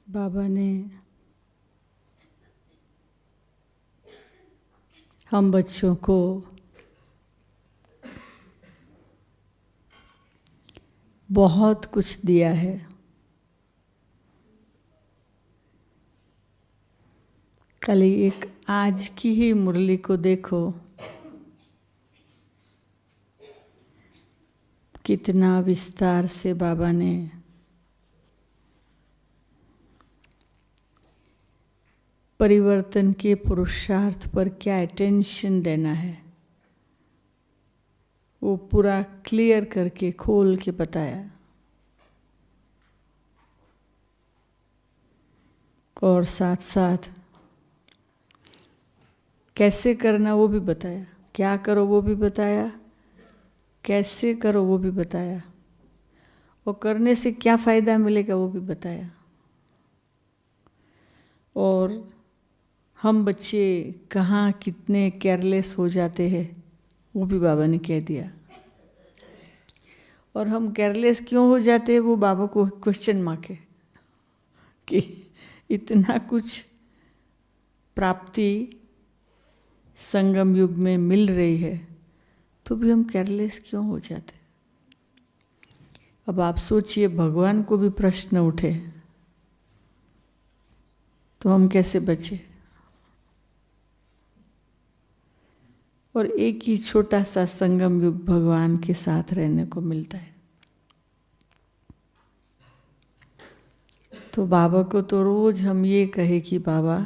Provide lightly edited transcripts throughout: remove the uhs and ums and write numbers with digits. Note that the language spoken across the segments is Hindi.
बाबा ने हम बच्चों को बहुत कुछ दिया है। कल एक आज की ही मुरली को देखो, कितना विस्तार से बाबा ने परिवर्तन के पुरुषार्थ पर क्या अटेंशन देना है वो पूरा क्लियर करके खोल के बताया, और साथ साथ कैसे करना वो भी बताया, क्या करो वो भी बताया, कैसे करो वो भी बताया, और करने से क्या फ़ायदा मिलेगा वो भी बताया। और हम बच्चे कहाँ कितने केयरलेस हो जाते हैं वो भी बाबा ने कह दिया, और हम केयरलेस क्यों हो जाते हैं वो बाबा को क्वेश्चन मार्क है कि इतना कुछ प्राप्ति संगम युग में मिल रही है तो भी हम केयरलेस क्यों हो जाते। अब आप सोचिए, भगवान को भी प्रश्न उठे तो हम कैसे बचे। और एक ही छोटा सा संगम युग भगवान के साथ रहने को मिलता है। तो बाबा को तो रोज हम ये कहे कि बाबा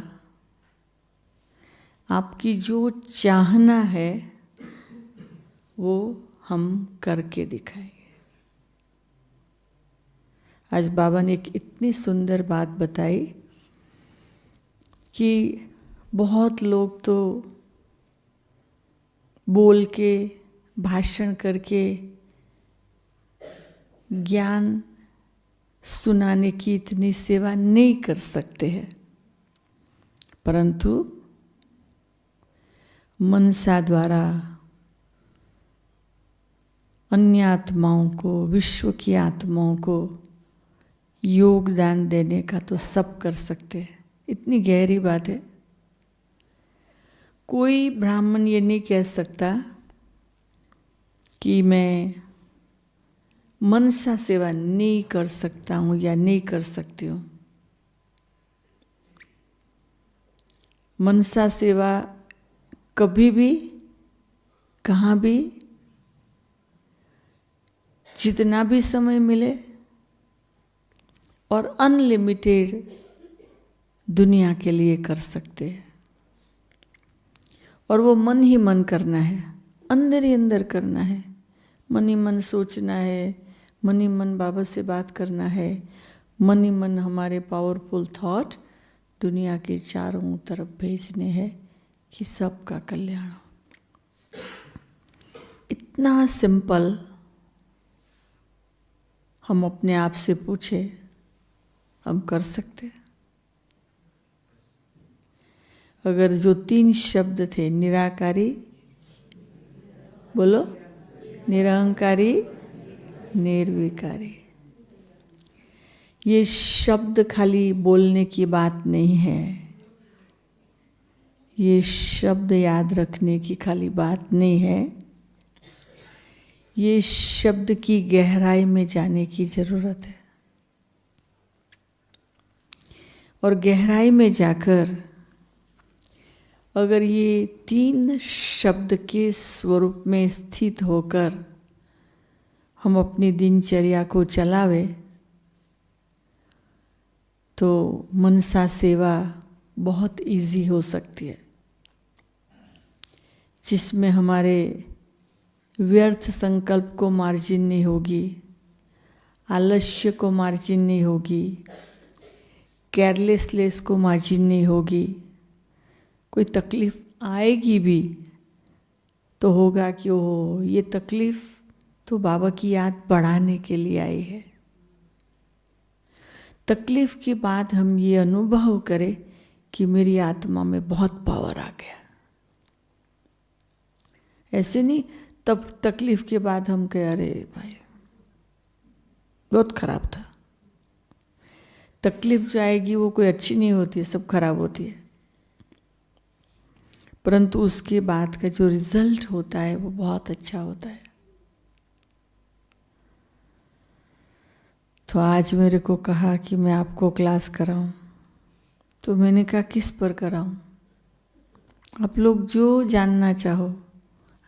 आपकी जो चाहना है वो हम करके दिखाएंगे। आज बाबा ने एक इतनी सुंदर बात बताई कि बहुत लोग तो बोल के भाषण करके ज्ञान सुनाने की इतनी सेवा नहीं कर सकते हैं, परंतु मनसा द्वारा अन्य आत्माओं को, विश्व की आत्माओं को योगदान देने का तो सब कर सकते हैं। इतनी गहरी बात है। कोई ब्राह्मण ये नहीं कह सकता कि मैं मनसा सेवा नहीं कर सकता हूँ या नहीं कर सकती हूँ। मनसा सेवा कभी भी, कहाँ भी, जितना भी समय मिले और अनलिमिटेड दुनिया के लिए कर सकते हैं। और वो मन ही मन करना है, अंदर ही अंदर करना है, मन ही मन सोचना है, मन ही मन बाबा से बात करना है, मन ही मन हमारे पावरफुल थॉट दुनिया के चारों तरफ भेजने हैं कि सबका कल्याण हो। इतना सिंपल हम अपने आप से पूछे, हम कर सकते हैं? अगर जो 3 शब्द थे, निराकारी, बोलो, निरहंकारी, निर्विकारी, ये शब्द खाली बोलने की बात नहीं है, ये शब्द याद रखने की खाली बात नहीं है, ये शब्द की गहराई में जाने की जरूरत है। और गहराई में जाकर अगर ये 3 शब्द के स्वरूप में स्थित होकर हम अपनी दिनचर्या को चलावे तो मनसा सेवा बहुत इजी हो सकती है, जिसमें हमारे व्यर्थ संकल्प को मार्जिन नहीं होगी, आलस्य को मार्जिन नहीं होगी, केयरलेसनेस को मार्जिन नहीं होगी। कोई तकलीफ आएगी भी तो होगा कि ओह, ये तकलीफ तो बाबा की याद बढ़ाने के लिए आई है। तकलीफ के बाद हम ये अनुभव करें कि मेरी आत्मा में बहुत पावर आ गया। ऐसे नहीं तब तकलीफ के बाद हम कहे अरे भाई बहुत खराब था। तकलीफ जो आएगी वो कोई अच्छी नहीं होती है, सब खराब होती है, परंतु उसके बाद का जो रिजल्ट होता है वो बहुत अच्छा होता है। तो आज मेरे को कहा कि मैं आपको क्लास कराऊं, तो मैंने कहा किस पर कराऊं? आप लोग जो जानना चाहो,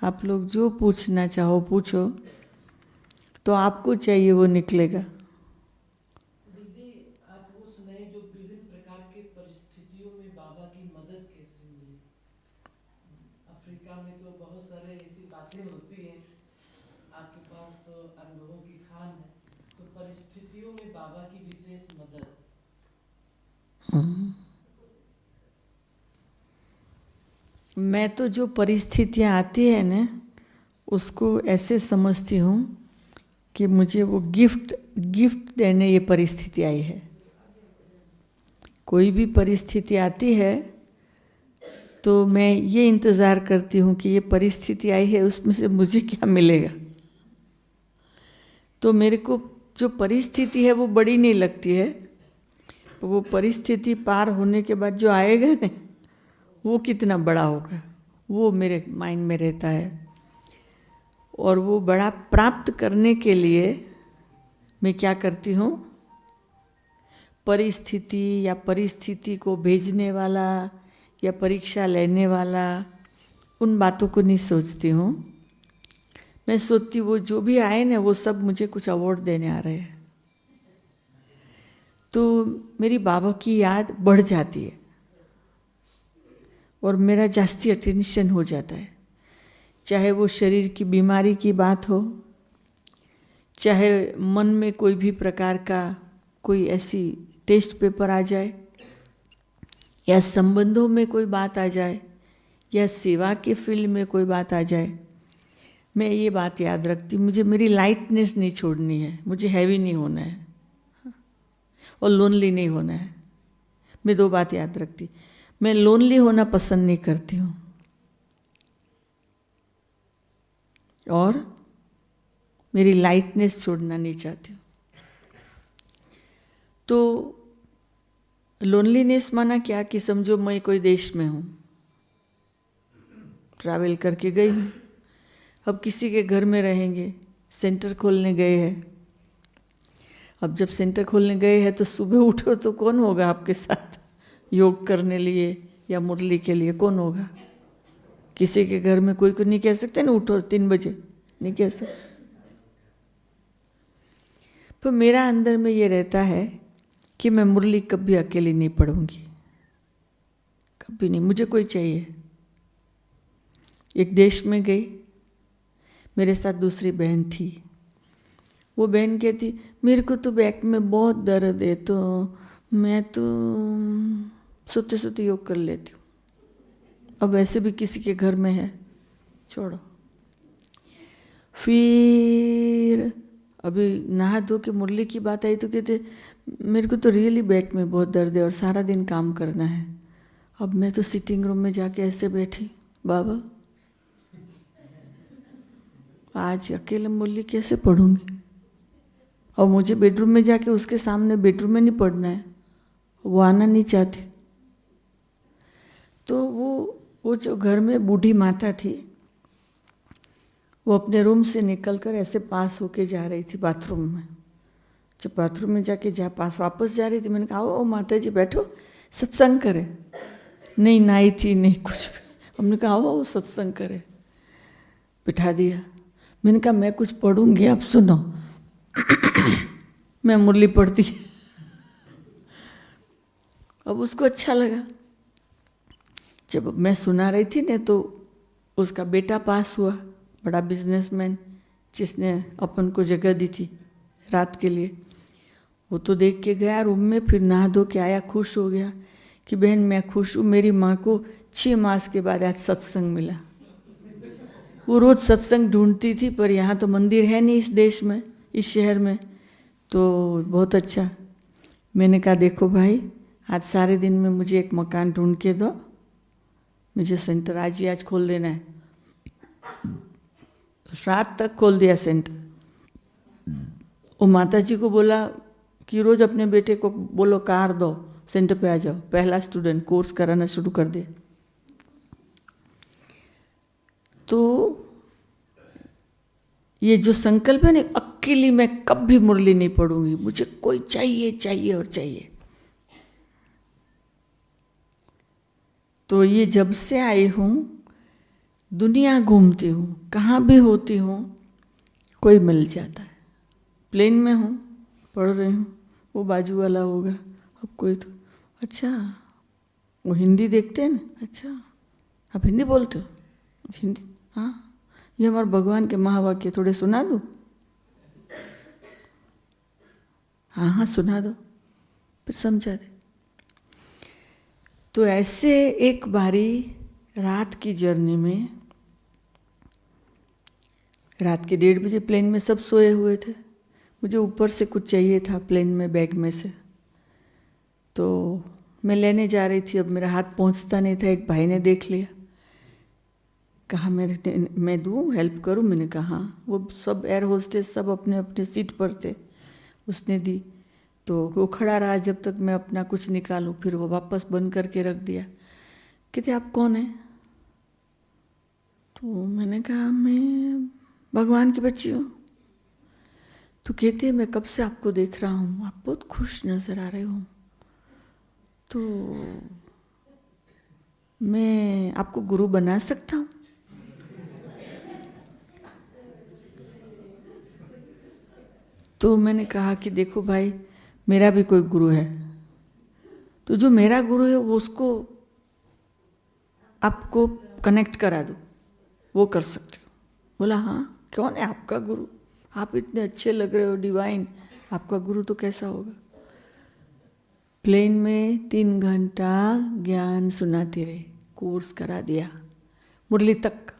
आप लोग जो पूछना चाहो पूछो, तो आपको चाहिए वो निकलेगा। दीदी, आप वो सुनाए जो विभिन्न प्रकार के परिस्थितियों में बाबा की मदद कैसे मिली। अफ्रीका में तो बहुत सारे ऐसी बातें होती हैं, आपके पास तो अनुभवों की खान है, तो परिस्थितियों में बाबा की विशेष मदद। मैं तो जो परिस्थितियाँ आती है ना, उसको ऐसे समझती हूँ कि मुझे वो गिफ्ट देने ये परिस्थिति आई है। कोई भी परिस्थिति आती है तो मैं ये इंतज़ार करती हूँ कि ये परिस्थिति आई है, उसमें से मुझे क्या मिलेगा। तो मेरे को जो परिस्थिति है वो बड़ी नहीं लगती है, वो परिस्थिति पार होने के बाद जो आएगा ना, वो कितना बड़ा होगा, वो मेरे माइंड में रहता है। और वो बड़ा प्राप्त करने के लिए मैं क्या करती हूँ, परिस्थिति या परिस्थिति को भेजने वाला या परीक्षा लेने वाला, उन बातों को नहीं सोचती हूँ। मैं सोचती वो जो भी आए ना, वो सब मुझे कुछ अवार्ड देने आ रहे हैं। तो मेरी बाबा की याद बढ़ जाती है और मेरा जास्ती अटेंशन हो जाता है। चाहे वो शरीर की बीमारी की बात हो, चाहे मन में कोई भी प्रकार का कोई ऐसी टेस्ट पेपर आ जाए, या संबंधों में कोई बात आ जाए, या सेवा के फील्ड में कोई बात आ जाए, मैं ये बात याद रखती, मुझे मेरी लाइटनेस नहीं छोड़नी है, मुझे हैवी नहीं होना है और लोनली नहीं होना है। मैं दो बात याद रखती, मैं लोनली होना पसंद नहीं करती हूँ और मेरी लाइटनेस छोड़ना नहीं चाहती हूँ। तो लोनलीनेस माना क्या कि समझो मैं कोई देश में हूँ, ट्रैवल करके गई हूँ, अब किसी के घर में रहेंगे, सेंटर खोलने गए हैं। अब जब सेंटर खोलने गए हैं तो सुबह उठो तो कौन होगा आपके साथ योग करने लिए या मुरली के लिए, कौन होगा? किसी के घर में कोई को नहीं कह सकते ना उठो 3 बजे, नहीं कह सकते। तो मेरा अंदर में ये रहता है कि मैं मुरली कभी अकेली नहीं पढ़ूंगी, कभी नहीं, मुझे कोई चाहिए। एक देश में गई, मेरे साथ दूसरी बहन थी। वो बहन कहती मेरे को तो बैक में बहुत दर्द है, तो मैं तो सोते सोते योग कर लेती हूँ। अब वैसे भी किसी के घर में है, छोड़ो। फिर अभी नहा धो के मुरली की बात आई तो कहते मेरे को तो रियली बैक में बहुत दर्द है और सारा दिन काम करना है। अब मैं तो सिटिंग रूम में जाके ऐसे बैठी, बाबा आज अकेले मुरली कैसे पढ़ूंगी, और मुझे बेडरूम में जाके उसके सामने बेडरूम में नहीं पढ़ना है, वो आना नहीं चाहती। तो वो जो घर में बूढ़ी माता थी, वो अपने रूम से निकलकर ऐसे पास होके जा रही थी बाथरूम में। जब बाथरूम में जाके पास वापस जा रही थी, मैंने कहा ओ माता जी बैठो सत्संग करे। नहीं नाई थी नहीं कुछ भी, हमने कहा ओ सत्संग करे, बिठा दिया। मैंने कहा मैं कुछ पढ़ूंगी, आप सुनो। मैं मुरली पढ़ती। अब उसको अच्छा लगा। जब मैं सुना रही थी ना, तो उसका बेटा पास हुआ, बड़ा बिजनेसमैन, जिसने अपन को जगह दी थी रात के लिए। वो तो देख के गया रूम में, फिर नहा धो के आया, खुश हो गया कि बहन मैं खुश हूँ, मेरी माँ को 6 मास के बाद आज सत्संग मिला। वो रोज़ सत्संग ढूंढती थी, पर यहाँ तो मंदिर है नहीं इस देश में, इस शहर में, तो बहुत अच्छा। मैंने कहा देखो भाई, आज सारे दिन में मुझे एक मकान ढूंढ के दो, मुझे सेंटर आज ही आज खोल देना है। रात तक खोल दिया सेंटर। वो माता जी को बोला कि रोज अपने बेटे को बोलो कार दो, सेंटर पे आ जाओ, पहला स्टूडेंट कोर्स कराना शुरू कर दे। तो ये जो संकल्प है ना, अकेली मैं कभी मुरली नहीं पढ़ूंगी, मुझे कोई चाहिए चाहिए और चाहिए। तो ये जब से आई हूँ, दुनिया घूमती हूँ, कहाँ भी होती हूँ, कोई मिल जाता है। प्लेन में हूँ, पढ़ रही हूँ, वो बाजू वाला होगा, अब कोई तो अच्छा वो हिंदी देखते हैं ना, अच्छा आप हिंदी बोलते हो, हिंदी, हाँ ये हमारे भगवान के महावाक्य थोड़े सुना दूँ? हाँ हाँ सुना दो, फिर समझा दे। तो ऐसे एक बारी रात की जर्नी में, रात के 1:30 बजे प्लेन में सब सोए हुए थे, मुझे ऊपर से कुछ चाहिए था प्लेन में बैग में से, तो मैं लेने जा रही थी। अब मेरा हाथ पहुंचता नहीं था, एक भाई ने देख लिया, कहा मैं दूँ, हेल्प करूँ? मैंने कहा हाँ। वो सब एयर होस्टेस सब अपने अपने सीट पर थे, उसने दी। तो वो खड़ा रहा जब तक मैं अपना कुछ निकालूं, फिर वो वापस बंद करके रख दिया। कहते आप कौन हैं? तो मैंने कहा मैं भगवान की बच्ची हूँ। तो कहते मैं कब से आपको देख रहा हूँ, आप बहुत खुश नजर आ रहे हो, तो मैं आपको गुरु बना सकता हूँ? तो मैंने कहा कि देखो भाई, मेरा भी कोई गुरु है, तो जो मेरा गुरु है वो उसको आपको कनेक्ट करा दो, वो कर सकते हो। बोला हाँ, कौन है आपका गुरु? आप इतने अच्छे लग रहे हो, डिवाइन, आपका गुरु तो कैसा होगा? प्लेन में 3 घंटा ज्ञान सुनाती रही, कोर्स करा दिया मुरली तक।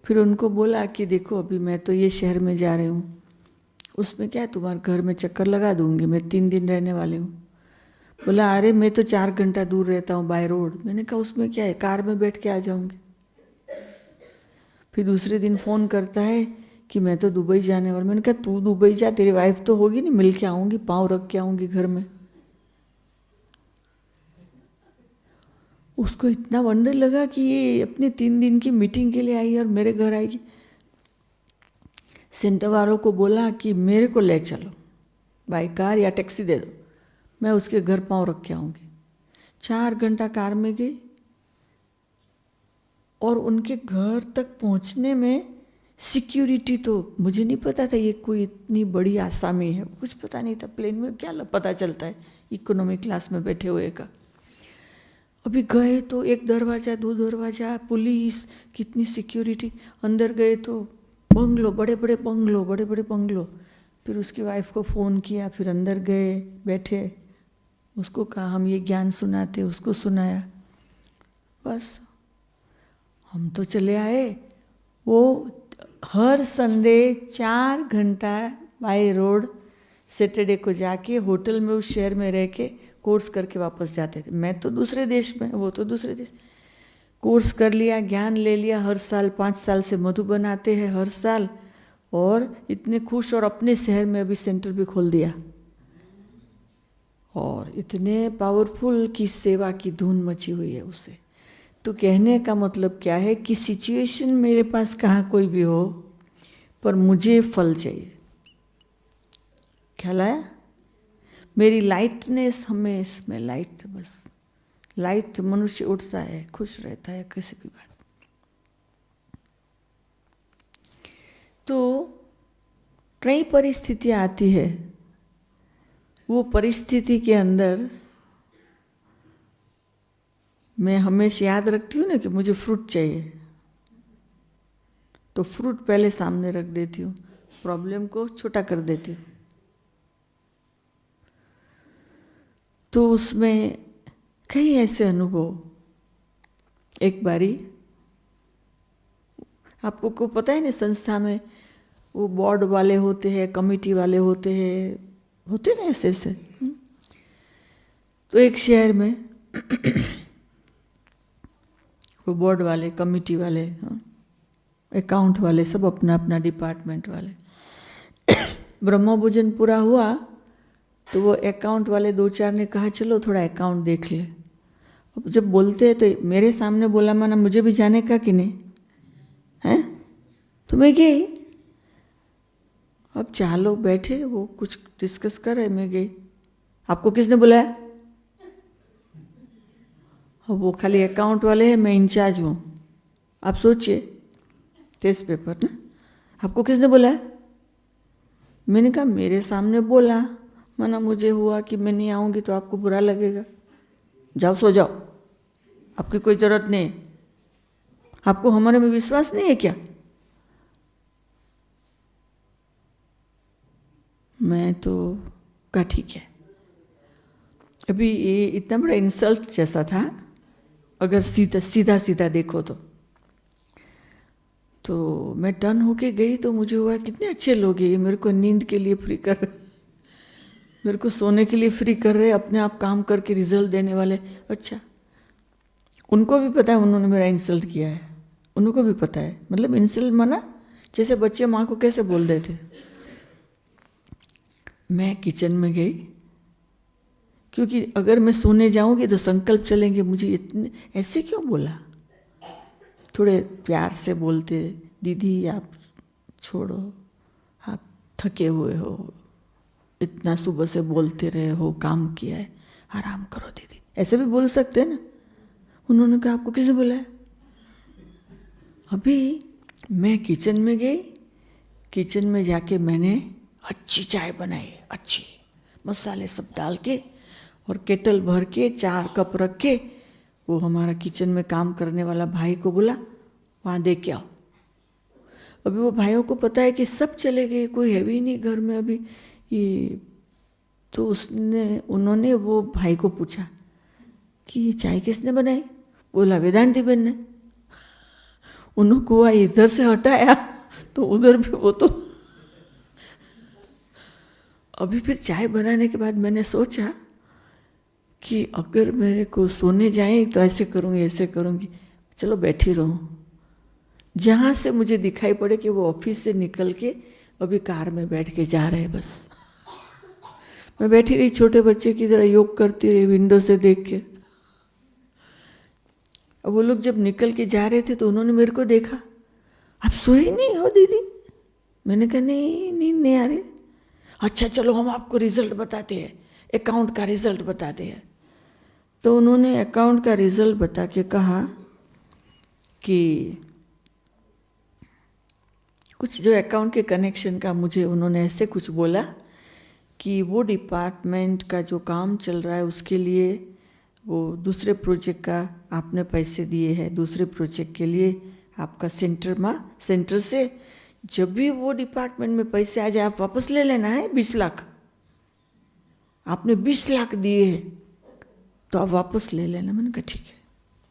फिर उनको बोला कि देखो अभी मैं तो ये शहर में जा रही हूँ, उसमें क्या है, तुम्हारे घर में चक्कर लगा दूंगी, मैं 3 दिन रहने वाली हूँ। बोला अरे मैं तो 4 घंटा दूर रहता हूँ बाय रोड। मैंने कहा उसमें क्या है, कार में बैठ के आ जाऊंगी। फिर दूसरे दिन फ़ोन करता है कि मैं तो दुबई जाने वाला। मैंने कहा तू दुबई जा, तेरी वाइफ तो होगी नहीं, मिल के आऊँगी, पाँव रख के आऊँगी घर में। उसको इतना वंडर लगा कि ये अपने 3 दिन की मीटिंग के लिए आई और मेरे घर आएगी। सेंटर वालों को बोला कि मेरे को ले चलो, बाई कार या टैक्सी दे दो, मैं उसके घर पाँव रख के आऊँगी। 4 घंटा कार में गई और उनके घर तक पहुँचने में सिक्योरिटी, तो मुझे नहीं पता था ये कोई इतनी बड़ी आसामी है, कुछ पता नहीं था। प्लेन में क्या पता चलता है इकोनॉमी क्लास में बैठे हुए का। अभी गए तो 1 दरवाज़ा 2 दरवाज़ा, पुलिस, कितनी सिक्योरिटी। अंदर गए तो बंगलो, बड़े बड़े बंगलो, बड़े बड़े बंगलो। फिर उसकी वाइफ को फ़ोन किया, फिर अंदर गए, बैठे, उसको कहा हम ये ज्ञान सुनाते, उसको सुनाया, बस हम तो चले आए। वो हर संडे 4 घंटा बाय रोड सैटरडे को जाके होटल में उस शहर में रह के कोर्स करके वापस जाते थे। मैं तो दूसरे देश में, वो तो दूसरे देश। कोर्स कर लिया, ज्ञान ले लिया। हर साल 5 साल से मधुबन आते हैं हर साल, और इतने खुश, और अपने शहर में अभी सेंटर भी खोल दिया, और इतने पावरफुल की सेवा की धून मची हुई है उसे। तो कहने का मतलब क्या है कि सिचुएशन मेरे पास कहाँ कोई भी हो, पर मुझे फल चाहिए। ख्याल आया? मेरी लाइटनेस, हमेशा मैं लाइट, बस लाइट, मनुष्य उठता है, खुश रहता है किसी भी बात। तो कई परिस्थितियाँ आती है, वो परिस्थिति के अंदर मैं हमेशा याद रखती हूँ ना कि मुझे फ्रूट चाहिए, तो फ्रूट पहले सामने रख देती हूँ, प्रॉब्लम को छोटा कर देती हूँ। तो उसमें कई ऐसे अनुभव। एक बारी, आपको को पता है ना, संस्था में वो बोर्ड वाले होते हैं, कमेटी वाले होते हैं, होते ना ऐसे ऐसे। तो एक शहर में वो बोर्ड वाले, कमेटी वाले, अकाउंट वाले, सब अपना अपना डिपार्टमेंट वाले ब्रह्म भोजन पूरा हुआ तो वो अकाउंट वाले 2-4 ने कहा चलो थोड़ा अकाउंट देख ले। अब जब बोलते हैं तो मेरे सामने बोला माना मुझे भी जाने का कि नहीं है, तो मैं गई। अब 4 लोग बैठे, वो कुछ डिस्कस कर रहे, मैं गई। आपको किसने बुलाया? अब वो खाली अकाउंट वाले हैं, मैं इंचार्ज हूँ। आप सोचिए, टेस्ट पेपर ना, आपको किसने बुलाया? मैंने कहा मेरे सामने बोला, माना मुझे हुआ कि मैं नहीं आऊँगी तो आपको बुरा लगेगा, जाओ सो जाओ, आपकी कोई ज़रूरत नहीं है। आपको हमारे में विश्वास नहीं है क्या? मैं तो कहा ठीक है। अभी ये इतना बड़ा इंसल्ट जैसा था, अगर सीधा सीधा देखो तो मैं टर्न होके गई तो मुझे हुआ कितने अच्छे लोग हैं ये, मेरे को नींद के लिए फ्री कर रहे, मेरे को सोने के लिए फ्री कर रहे, अपने आप काम करके रिजल्ट देने वाले। अच्छा, उनको भी पता है उन्होंने मेरा इंसल्ट किया है, उनको भी पता है। मतलब इंसल्ट माना जैसे बच्चे माँ को कैसे बोल देते। मैं किचन में गई, क्योंकि अगर मैं सोने जाऊंगी तो संकल्प चलेंगे, मुझे इतने ऐसे क्यों बोला। थोड़े प्यार से बोलते, दीदी आप छोड़ो, आप थके हुए हो, इतना सुबह से बोलते रहे हो, काम किया है, आराम करो दीदी, ऐसे भी बोल सकते हैं ना। उन्होंने कहा आपको किसने बुलाया? अभी मैं किचन में गई, किचन में जाके मैंने अच्छी चाय बनाई, अच्छी मसाले सब डाल के, और केटल भर के 4 कप रख के, वो हमारा किचन में काम करने वाला भाई को बोला वहाँ दे के आओ। अभी वो भाइयों को पता है कि सब चले गए, कोई है भी नहीं घर में अभी ये, तो उन्होंने वो भाई को पूछा कि ये चाय किसने बनाई? बोला वेदांती बहन ने। उनको इधर से हटाया तो उधर भी वो तो। अभी फिर चाय बनाने के बाद मैंने सोचा कि अगर मेरे को सोने जाए तो ऐसे करूँगी, ऐसे करूँगी, चलो बैठी रहूँ। जहाँ से मुझे दिखाई पड़े कि वो ऑफिस से निकल के अभी कार में बैठ के जा रहे, बस मैं बैठी रही छोटे बच्चे की तरह योग करती रही विंडो से देख के। अब वो लोग जब निकल के जा रहे थे तो उन्होंने मेरे को देखा, आप सोई नहीं हो दीदी? मैंने कहा नहीं, नींद नहीं आ रही। अच्छा चलो हम आपको रिजल्ट बताते हैं, अकाउंट का रिजल्ट बताते हैं। तो उन्होंने अकाउंट का रिजल्ट बता के कहा कि कुछ जो अकाउंट के कनेक्शन का, मुझे उन्होंने ऐसे कुछ बोला कि वो डिपार्टमेंट का जो काम चल रहा है उसके लिए वो दूसरे प्रोजेक्ट का आपने पैसे दिए हैं, दूसरे प्रोजेक्ट के लिए आपका सेंटर से जब भी वो डिपार्टमेंट में पैसे आ जाए आप वापस ले लेना है 20 लाख। आपने 20 लाख दिए हैं तो आप वापस ले लेना। मैंने कहा ठीक है,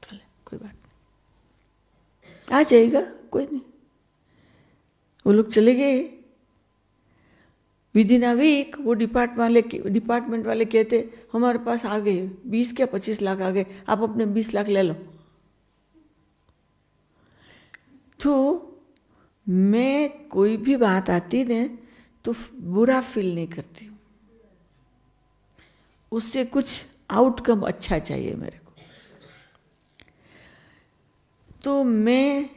चले कोई बात नहीं, आ जाएगा, कोई नहीं। वो लोग चले गए। विदिन अ वीक वो डिपार्टमेंट वाले कहते हमारे पास आ गए 20 क्या 25 लाख आ गए, आप अपने 20 लाख ले लो। तो मैं कोई भी बात आती ने तो बुरा फील नहीं करती हूँ, उससे कुछ आउटकम अच्छा चाहिए मेरे को। तो मैं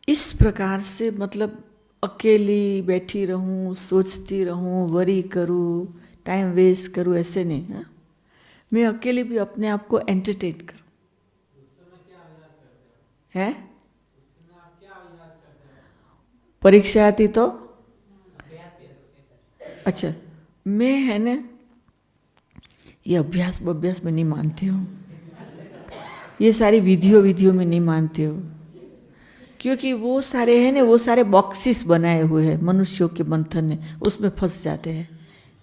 इस प्रकार से मतलब अकेली बैठी रहूं, सोचती रहूं, वरी करूं, टाइम वेस्ट करूं, ऐसे नहीं है। मैं अकेले भी अपने आप को एंटरटेन करूं। है परीक्षा आती तो अच्छा, मैं है ना ये अभ्यास में नहीं मानती हूँ, ये सारी विधियों में नहीं मानती हूँ, क्योंकि वो सारे हैं ना, वो सारे बॉक्सेस बनाए हुए हैं मनुष्यों के मंथन ने, उसमें फंस जाते हैं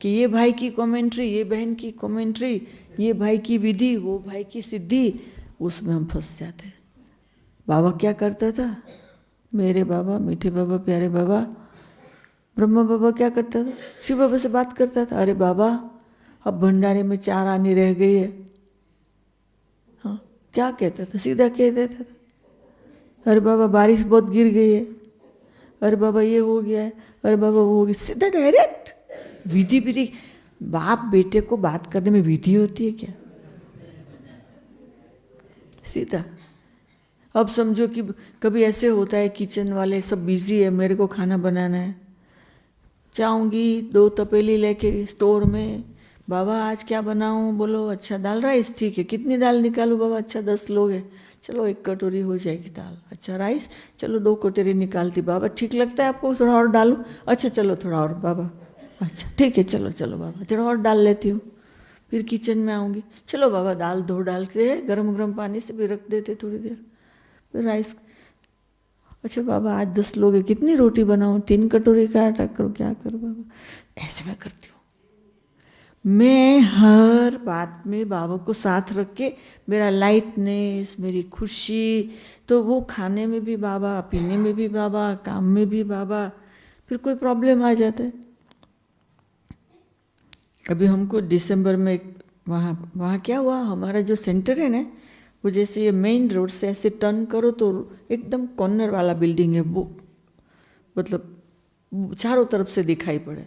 कि ये भाई की कमेंट्री, ये बहन की कमेंट्री, ये भाई की विधि, वो भाई की सिद्धि, उसमें हम फंस जाते हैं। बाबा क्या करता था, मेरे बाबा, मीठे बाबा, प्यारे बाबा, ब्रह्मा बाबा क्या करता था, शिव बाबा से बात करता था, अरे बाबा अब भंडारे में 4 आने रह गई है। हाँ, क्या कहता था, सीधा कह देता था, अरे बाबा बारिश बहुत गिर गई है, अरे बाबा ये हो गया है, अरे बाबा वो हो गया, सीधा डायरेक्ट। विधि विधि, बाप बेटे को बात करने में विधि होती है क्या? सीधा। अब समझो कि कभी ऐसे होता है किचन वाले सब बिजी है, मेरे को खाना बनाना है, जाऊंगी 2 तपेली लेके स्टोर में, बाबा आज क्या बनाऊं? बोलो अच्छा दाल राइस, ठीक है, कितनी दाल निकालूं बाबा? अच्छा 10 लोग हैं, चलो 1 कटोरी हो जाएगी दाल। अच्छा राइस, चलो 2 कटोरी निकालती। बाबा ठीक लगता है आपको थोड़ा और डालूं? अच्छा चलो थोड़ा और बाबा, अच्छा ठीक है, चलो चलो बाबा थोड़ा और डाल लेती हूँ। फिर किचन में आऊँगी, चलो बाबा दाल धो डाल के गर्म गर्म पानी से भी रख देते थोड़ी देर, फिर राइस। अच्छा बाबा आज 10 लोग हैं, कितनी रोटी बनाऊँ? 3 कटोरी का आटा करो, क्या करो बाबा? ऐसे मैं करती हूँ। मैं हर बात में बाबा को साथ रख के, मेरा लाइटनेस, मेरी खुशी, तो वो खाने में भी बाबा, पीने में भी बाबा, काम में भी बाबा। फिर कोई प्रॉब्लम आ जाता है। अभी हमको दिसंबर में वहाँ क्या हुआ, हमारा जो सेंटर है ना, वो जैसे ये मेन रोड से ऐसे टर्न करो तो एकदम कॉर्नर वाला बिल्डिंग है, वो मतलब चारों तरफ से दिखाई पड़े,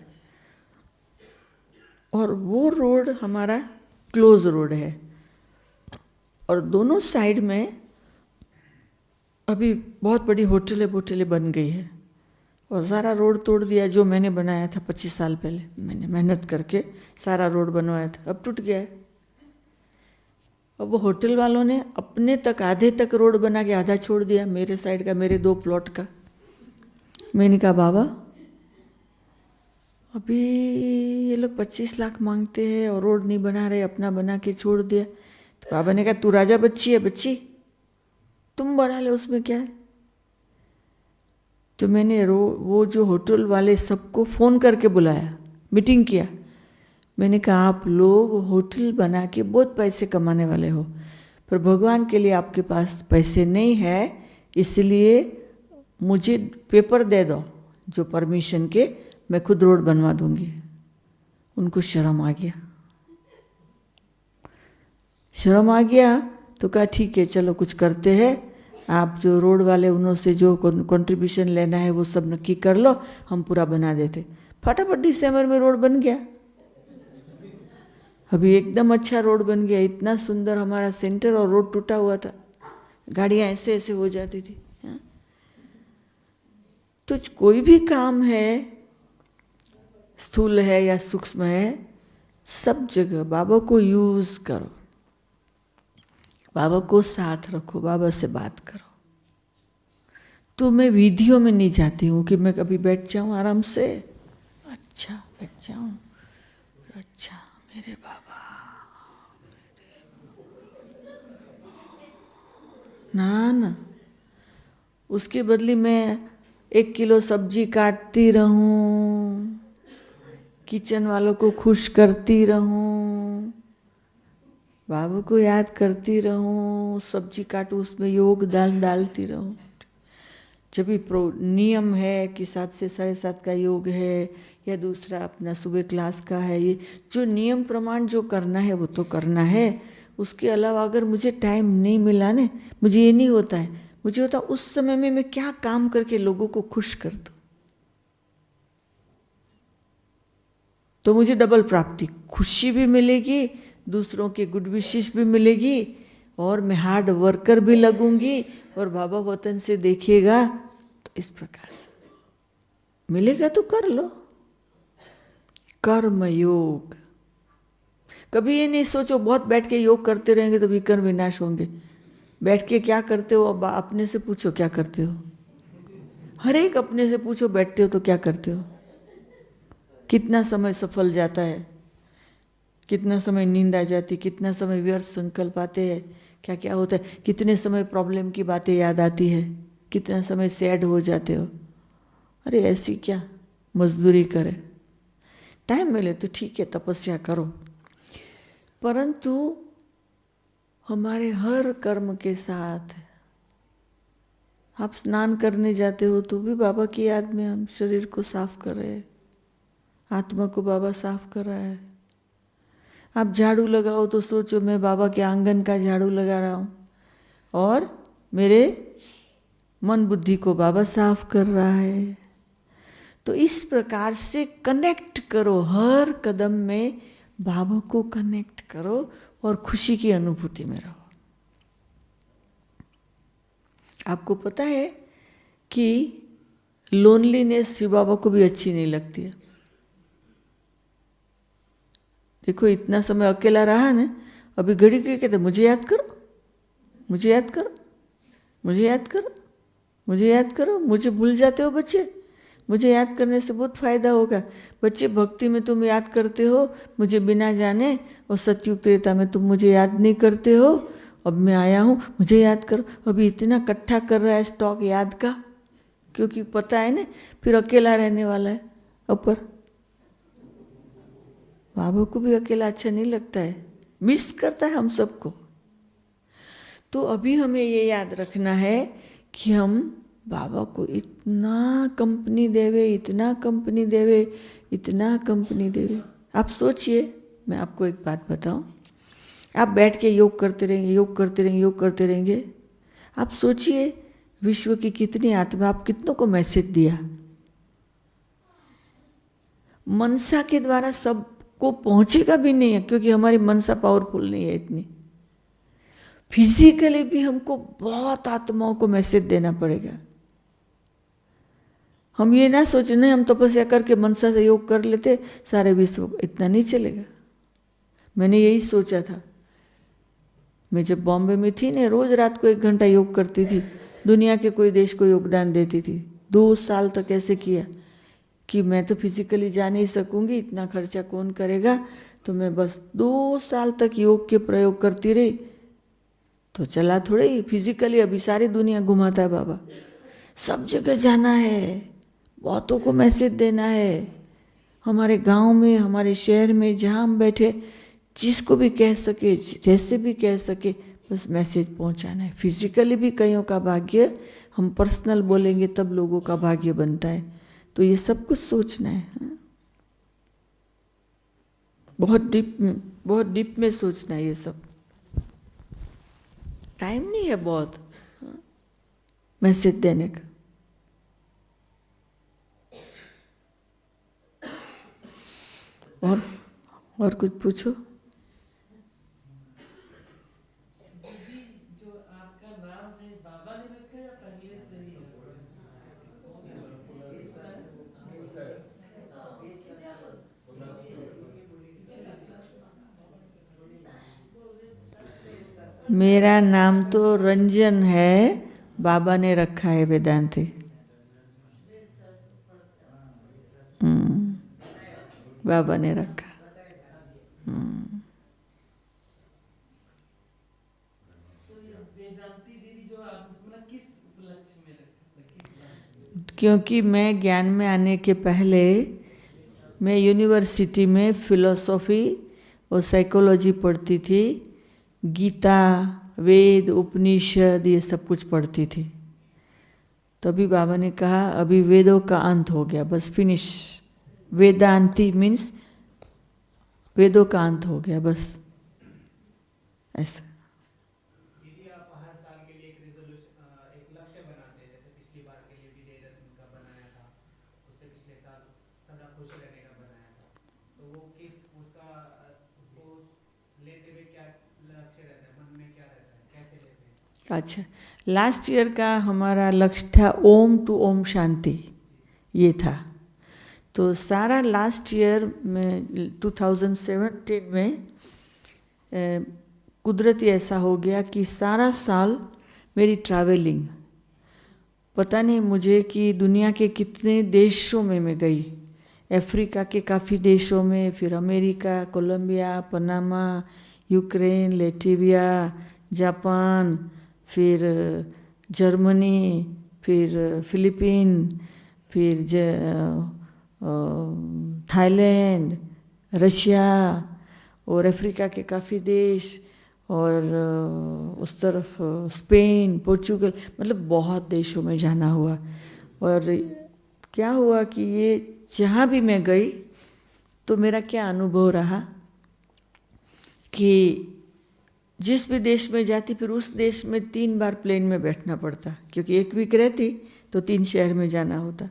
और वो रोड हमारा क्लोज रोड है, और दोनों साइड में अभी बहुत बड़ी होटलें बन गई है, और सारा रोड तोड़ दिया जो मैंने बनाया था 25 साल पहले, मैंने मेहनत करके सारा रोड बनवाया था, अब टूट गया है। अब वो होटल वालों ने अपने तक आधे तक रोड बना के आधा छोड़ दिया, मेरे साइड का, मेरे 2 प्लॉट का। मैंने कहा बाबा अभी ये लोग 25 लाख मांगते हैं और रोड नहीं बना रहे, अपना बना के छोड़ दिया। तो बाबा ने कहा तू राजा बच्ची है, बच्ची तुम बना ले, उसमें क्या है। तो मैंने वो जो होटल वाले सबको फ़ोन करके बुलाया, मीटिंग किया। मैंने कहा आप लोग होटल बना के बहुत पैसे कमाने वाले हो, पर भगवान के लिए आपके पास पैसे नहीं है, इसलिए मुझे पेपर दे दो जो परमिशन के, मैं खुद रोड बनवा दूंगी। उनको शर्म आ गया, शर्म आ गया तो कहा ठीक है चलो कुछ करते हैं, आप जो रोड वाले उन्हों से जो कंट्रीब्यूशन लेना है वो सब नक्की कर लो, हम पूरा बना देते। फटाफट दिसंबर में रोड बन गया। अभी एकदम अच्छा रोड बन गया, इतना सुंदर हमारा सेंटर, और रोड टूटा हुआ था, गाड़ियाँ ऐसे ऐसे हो जाती थी। तो कोई भी काम है, स्थूल है या सूक्ष्म है, सब जगह बाबा को यूज करो, बाबा को साथ रखो, बाबा से बात करो। तो मैं विधियों में नहीं जाती हूँ कि मैं कभी बैठ जाऊँ आराम से, अच्छा बैठ जाऊँ, अच्छा मेरे बाबा, ना, उसके बदले मैं 1 किलो सब्जी काटती रहूं, किचन वालों को खुश करती रहूं, बाबू को याद करती रहूं, सब्जी काटूं उसमें योगदान डालती रहूं। जब भी नियम है कि 7 से 7:30 का योग है, या दूसरा अपना सुबह क्लास का है, ये जो नियम प्रमाण जो करना है वो तो करना है। उसके अलावा अगर मुझे टाइम नहीं मिला ना, मुझे ये नहीं होता है, मुझे होता उस समय में मैं क्या काम करके लोगों को खुश कर दूं, तो मुझे डबल प्राप्ति, खुशी भी मिलेगी, दूसरों के गुड विशेष भी मिलेगी, और मैं हार्ड वर्कर भी लगूंगी, और बाबा वतन से देखिएगा तो इस प्रकार से मिलेगा। तो कर लो कर्म योग। कभी ये नहीं सोचो बहुत बैठ के योग करते रहेंगे तो विकर्म विनाश होंगे। बैठ के क्या करते हो, अब अपने से पूछो क्या करते हो, हर एक अपने से पूछो बैठते हो तो क्या करते हो, कितना समय सफल जाता है, कितना समय नींद आ जाती, कितना समय व्यर्थ संकल्प आते हैं, क्या क्या होता है, कितने समय प्रॉब्लम की बातें याद आती है, कितना समय सैड हो जाते हो। अरे ऐसी क्या मजदूरी करे, टाइम मिले तो ठीक है तपस्या करो, परंतु हमारे हर कर्म के साथ, आप स्नान करने जाते हो तो भी बाबा की याद में हम शरीर को साफ कर रहे हैं, आत्मा को बाबा साफ कर रहा है। आप झाड़ू लगाओ तो सोचो मैं बाबा के आंगन का झाड़ू लगा रहा हूँ, और मेरे मन बुद्धि को बाबा साफ कर रहा है। तो इस प्रकार से कनेक्ट करो, हर कदम में बाबा को कनेक्ट करो और खुशी की अनुभूति में रहो। आपको पता है कि लोनलीनेस शिव बाबा को भी अच्छी नहीं लगती है। देखो इतना समय अकेला रहा ना, अभी घड़ी घड़ी कहते मुझे याद करो, मुझे याद करो, मुझे याद करो, मुझे याद करो। मुझे भूल जाते हो बच्चे, मुझे याद करने से बहुत फायदा होगा। बच्चे भक्ति में तुम याद करते हो मुझे बिना जाने, और सतयुग त्रेता में तुम मुझे याद नहीं करते हो। अब मैं आया हूँ, मुझे याद करो। अभी इतना इकट्ठा कर रहा है स्टॉक याद का, क्योंकि पता है ना फिर अकेला रहने वाला है ऊपर। बाबा को भी अकेला अच्छा नहीं लगता है, मिस करता है हम सबको। तो अभी हमें ये याद रखना है कि हम बाबा को इतना कंपनी देवे, इतना कंपनी देवे, इतना कंपनी देवे। आप सोचिए, मैं आपको एक बात बताऊं, आप बैठ के योग करते रहेंगे, योग करते रहेंगे, योग करते रहेंगे। आप सोचिए विश्व की कितनी आत्मा, आप कितनों को मैसेज दिया। मनसा के द्वारा सबको पहुंचेगा भी नहीं है, क्योंकि हमारी मनसा पावरफुल नहीं है इतनी। फिजिकली भी हमको बहुत आत्माओं को मैसेज देना पड़ेगा। हम ये ना सोचने हम तपस्या करके मनसा से योग कर लेते सारे विश्व, इतना नहीं चलेगा। मैंने यही सोचा था। मैं जब बॉम्बे में थी ना, रोज रात को 1 घंटा योग करती थी, दुनिया के कोई देश को योगदान देती थी। 2 साल तक ऐसे किया कि मैं तो फिजिकली जा नहीं सकूंगी, इतना खर्चा कौन करेगा, तो मैं बस 2 साल तक योग के प्रयोग करती रही। तो चला थोड़े ही फिजिकली, अभी सारी दुनिया घुमाता है बाबा। सब जगह जाना है, बहुतों को मैसेज देना है। हमारे गांव में, हमारे शहर में, जहाँ हम बैठे, जिसको भी कह सके, जैसे भी कह सके, बस मैसेज पहुंचाना है। फिजिकली भी कईयों का भाग्य, हम पर्सनल बोलेंगे तब लोगों का भाग्य बनता है। तो ये सब कुछ सोचना है, बहुत डीप में सोचना है। ये सब टाइम नहीं है बहुत मैसेज देने का। और कुछ पूछो। दीदी, जो आपका नाम है बाबा ने रखा या पहले से ही है? मेरा नाम तो रंजन है, बाबा ने रखा है वेदांती। बाबा ने रखा। तो ये वेदांती दीदी जो आप मतलब किस उपलक्ष्य में रखा, किस बात? क्योंकि मैं ज्ञान में आने के पहले मैं यूनिवर्सिटी में फिलोसॉफी और साइकोलॉजी पढ़ती थी। गीता, वेद, उपनिषद ये सब कुछ पढ़ती थी। तभी बाबा ने कहा अभी वेदों का अंत हो गया, बस फिनिश। वेदांती मीन्स वेदों का अंत हो गया, बस ऐसा। दीदी, आप हर साल के लिए एक लक्ष्य बनाते हैं, जैसे पिछली बार के लिए विजय रत्न का बनाया था, उससे पिछले साल सदा खुश रहने का बनाया था। तो वो उसको लेते हुए क्या लक्ष्य रहता है, मन में क्या रहता है, कैसे लेते हैं? अच्छा, लास्ट ईयर का हमारा लक्ष्य था ओम टू ओम शांति, ये था। तो सारा लास्ट ईयर में 2017 में कुदरती ऐसा हो गया कि सारा साल मेरी ट्रैवलिंग, पता नहीं मुझे कि दुनिया के कितने देशों में मैं गई। अफ्रीका के काफ़ी देशों में, फिर America, Colombia, Panama, Ukraine, Latvia, Japan, फिर जर्मनी, फिर फिलीपीन, फिर थाईलैंड, रशिया, और अफ्रीका के काफ़ी देश, और उस तरफ स्पेन, पोर्चुगल, मतलब बहुत देशों में जाना हुआ। और क्या हुआ कि ये जहाँ भी मैं गई तो मेरा क्या अनुभव रहा कि जिस भी देश में जाती फिर उस देश में 3 बार प्लेन में बैठना पड़ता, क्योंकि 1 वीक रहती तो 3 शहर में जाना होता।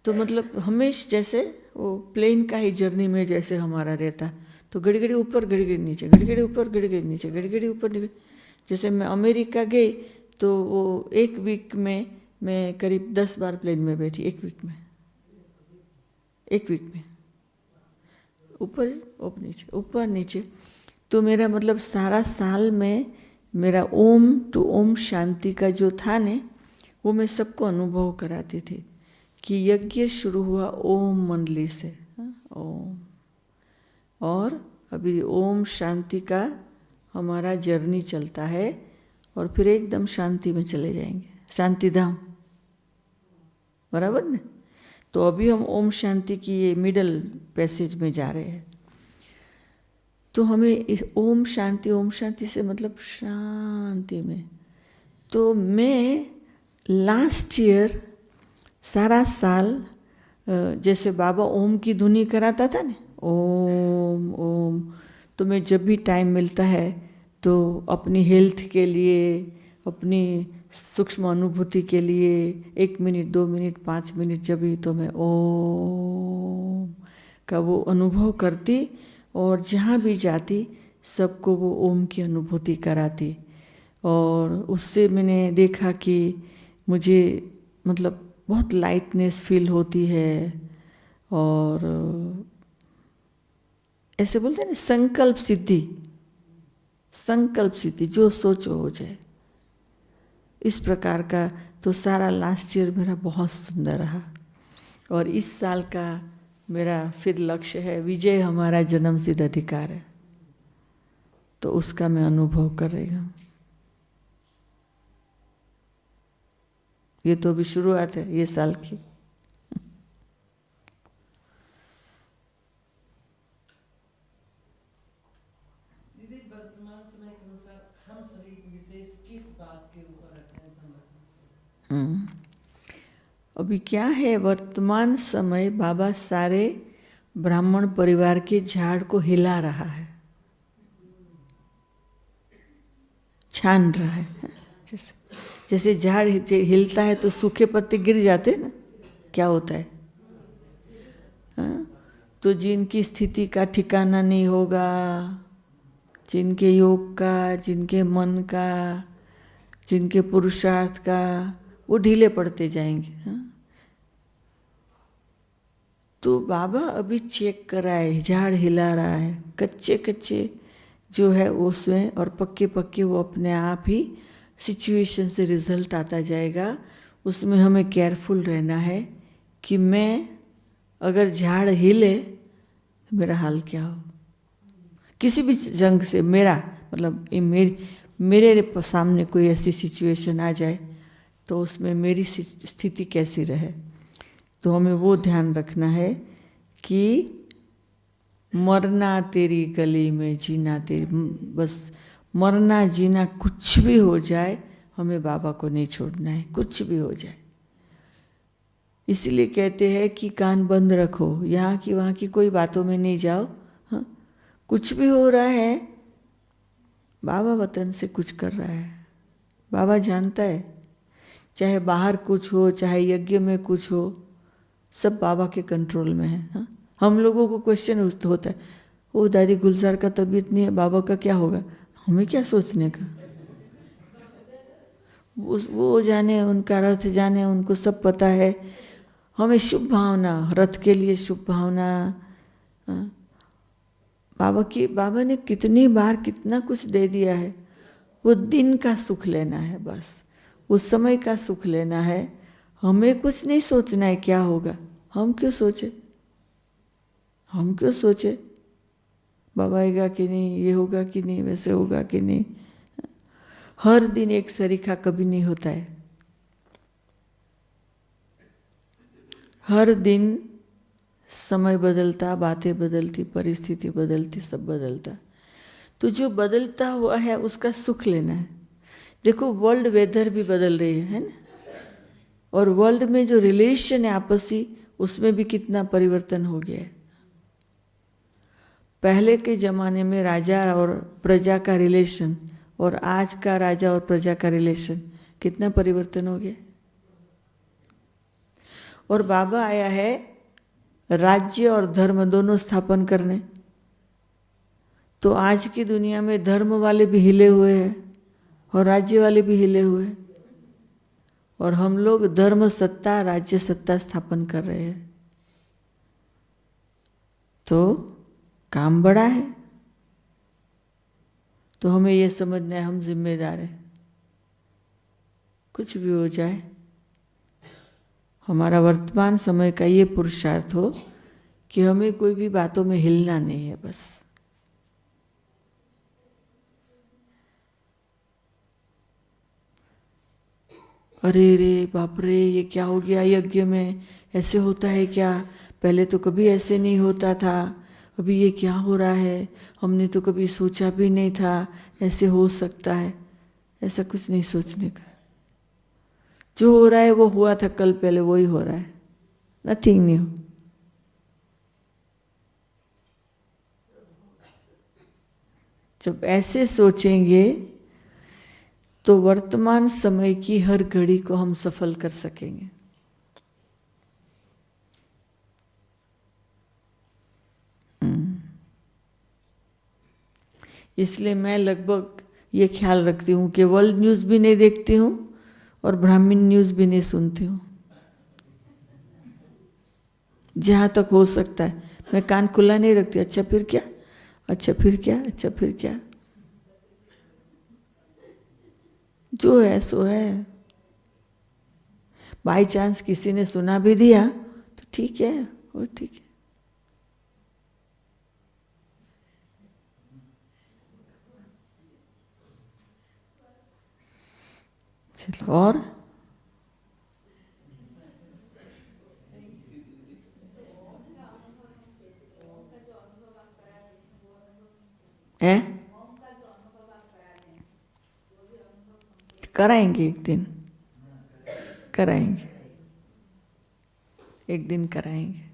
तो मतलब हमेशा जैसे वो प्लेन का ही जर्नी में जैसे हमारा रहता, तो घड़ी घड़ी ऊपर घड़ी घड़ी नीचे, घड़ी घड़ी ऊपर घड़ी घड़ी नीचे, घड़ी घड़ी ऊपर। जैसे मैं अमेरिका गई तो वो एक वीक में मैं करीब 10 बार प्लेन में बैठी, एक वीक में ऊपर नीचे ऊपर नीचे। तो मेरा मतलब सारा साल में मेरा ओम टू ओम शांति का जो था ने, वो मैं सबको अनुभव कराती थी कि यज्ञ शुरू हुआ ओम मंडली से, ओम, और अभी ओम शांति का हमारा जर्नी चलता है और फिर एकदम शांति में चले जाएंगे, शांति धाम, बराबर न। तो अभी हम ओम शांति की ये मिडल पैसेज में जा रहे हैं। तो हमें इस ओम शांति से मतलब शांति में। तो मैं लास्ट ईयर सारा साल जैसे बाबा ओम की धुनी कराता था ना, ओम ओम, तो मैं जब भी टाइम मिलता है तो अपनी हेल्थ के लिए, अपनी सूक्ष्म अनुभूति के लिए 1 मिनट 2 मिनट 5 मिनट जब भी, तो मैं ओम का वो अनुभव करती और जहाँ भी जाती सबको वो ओम की अनुभूति कराती। और उससे मैंने देखा कि मुझे मतलब बहुत लाइटनेस फील होती है। और ऐसे बोलते हैं ना, संकल्प सिद्धि, जो सोचो हो जाए, इस प्रकार का। तो सारा लास्ट ईयर मेरा बहुत सुंदर रहा। और इस साल का मेरा फिर लक्ष्य है, विजय हमारा जन्मसिद्ध अधिकार है, तो उसका मैं अनुभव कर रही हूँ। ये तो अभी शुरुआत है ये साल की। दीदी, वर्तमान समय के अनुसार हम सभी विशेष किस बात के ऊपर अटेंशन रखना चाहिए? अभी क्या है, वर्तमान समय बाबा सारे ब्राह्मण परिवार के झाड़ को हिला रहा है, छान रहा है। जैसे झाड़ हिलता है तो सूखे पत्ते गिर जाते हैं ना, क्या होता है? तो जिनकी स्थिति का ठिकाना नहीं होगा, जिनके योग का, जिनके मन का, जिनके पुरुषार्थ का, वो ढीले पड़ते जाएंगे। तो बाबा अभी चेक कर रहा है, झाड़ हिला रहा है, कच्चे जो है उसमें, और पक्के वो अपने आप ही सिचुएशन से रिजल्ट आता जाएगा। उसमें हमें केयरफुल रहना है कि मैं अगर झाड़ हिले तो मेरा हाल क्या हो। किसी भी जंग से मेरा मतलब मेरे सामने कोई ऐसी सिचुएशन आ जाए तो उसमें मेरी स्थिति कैसी रहे। तो हमें वो ध्यान रखना है कि मरना तेरी गली में, जीना तेरी, बस मरना जीना कुछ भी हो जाए, हमें बाबा को नहीं छोड़ना है, कुछ भी हो जाए। इसीलिए कहते हैं कि कान बंद रखो, यहाँ की वहाँ की कोई बातों में नहीं जाओ। हाँ, कुछ भी हो रहा है, बाबा वतन से कुछ कर रहा है, बाबा जानता है। चाहे बाहर कुछ हो, चाहे यज्ञ में कुछ हो, सब बाबा के कंट्रोल में है। हाँ? हम लोगों को क्वेश्चन होता है, वो दादी गुलजार का तबीयत नहीं है, बाबा का क्या होगा? हमें क्या सोचने का? वो जाने, उनका रथ जाने, उनको सब पता है। हमें शुभ भावना, रथ के लिए शुभ भावना। बाबा ने कितनी बार कितना कुछ दे दिया है। वो दिन का सुख लेना है, बस उस समय का सुख लेना है। हमें कुछ नहीं सोचना है क्या होगा। हम क्यों सोचे बाबा आएगा कि नहीं, ये होगा कि नहीं, वैसे होगा कि नहीं। हर दिन एक सरीखा कभी नहीं होता है। हर दिन समय बदलता, बातें बदलती, परिस्थिति बदलती, सब बदलता। तो जो बदलता हुआ है उसका सुख लेना है। देखो वर्ल्ड वेदर भी बदल रही है ना, और वर्ल्ड में जो रिलेशन है आपसी, उसमें भी कितना परिवर्तन हो गया है। पहले के ज़माने में राजा और प्रजा का रिलेशन और आज का राजा और प्रजा का रिलेशन कितना परिवर्तन हो गया। और बाबा आया है राज्य और धर्म दोनों स्थापन करने। तो आज की दुनिया में धर्म वाले भी हिले हुए हैं और राज्य वाले भी हिले हुए हैं, और हम लोग धर्म सत्ता राज्य सत्ता स्थापन कर रहे हैं। तो काम बड़ा है, तो हमें ये समझना है हम जिम्मेदार हैं। कुछ भी हो जाए, हमारा वर्तमान समय का ये पुरुषार्थ हो कि हमें कोई भी बातों में हिलना नहीं है। बस अरे रे बाप रे, ये क्या हो गया यज्ञ में, ऐसे होता है क्या? पहले तो कभी ऐसे नहीं होता था, अभी ये क्या हो रहा है? हमने तो कभी सोचा भी नहीं था ऐसे हो सकता है। ऐसा कुछ नहीं सोचने का। जो हो रहा है वो हुआ था कल पहले, वही हो रहा है, नथिंग न्यू। जब ऐसे सोचेंगे तो वर्तमान समय की हर घड़ी को हम सफल कर सकेंगे। इसलिए मैं लगभग ये ख्याल रखती हूँ कि वर्ल्ड न्यूज़ भी नहीं देखती हूँ और ब्राह्मण न्यूज़ भी नहीं सुनती हूँ। जहाँ तक हो सकता है मैं कान खुला नहीं रखती। अच्छा फिर क्या, अच्छा फिर क्या, अच्छा फिर क्या, जो है सो है। बाई चांस किसी ने सुना भी दिया तो ठीक है, वो ठीक है। चलो और है, कराएंगे एक दिन, कराएंगे एक दिन, कराएंगे।